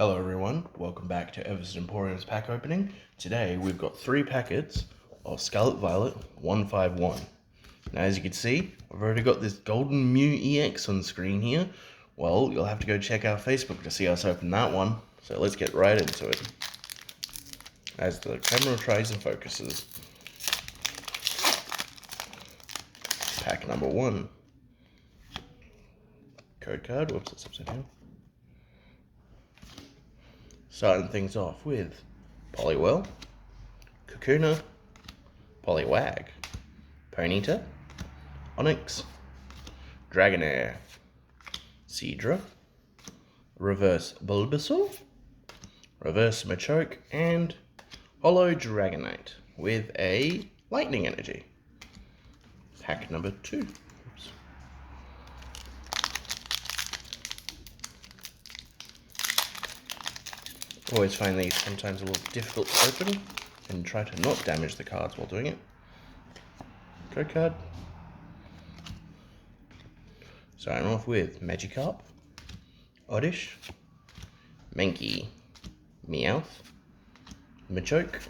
Hello everyone, welcome back to Everson Emporium's pack opening. Today we've got 3 packets of Scarlet Violet 151. Now as you can see, I've already got this Golden Mew EX on screen here. Well, you'll have to go check our Facebook to see us open that one. So let's get right into it. As the camera tries and focuses. Pack number 1. Code card, whoops, it's upside down. Starting things off with Poliwell, Kakuna, Poliwag, Ponyta, Onix, Dragonair, Seadra, Reverse Bulbasaur, Reverse Machoke, and Holo Dragonite with a Lightning Energy. Pack number 2. Oops. Always find these sometimes a little difficult to open and try to not damage the cards while doing it. Code card. Starting off with Magikarp, Oddish, Mankey, Meowth, Machoke,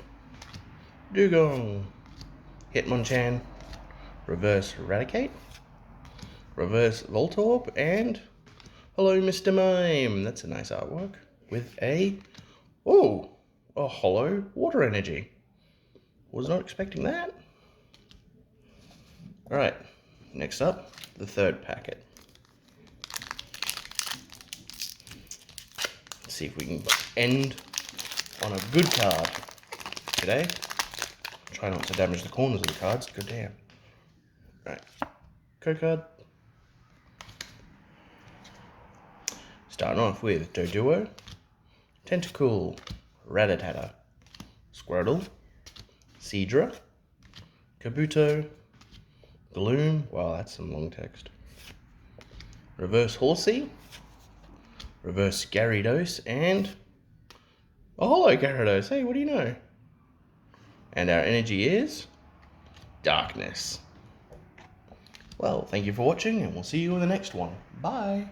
Dugong, Hitmonchan, Reverse Raticate, Reverse Voltorb, and Hello Mr. Mime. That's a nice artwork with a Holo Water Energy. Was not expecting that. Alright, next up, the 3rd packet. Let's see if we can end on a good card today. Try not to damage the corners of the cards, good damn. Alright, code card. Starting off with Doduo, Tentacool, Rattata, Squirtle, Seadra, Kabuto, Gloom, wow that's some long text, Reverse Horsey, Reverse Gyarados, and a Holo Gyarados. Hey, what do you know? And our energy is Darkness. Well, thank you for watching, and we'll see you in the next one. Bye!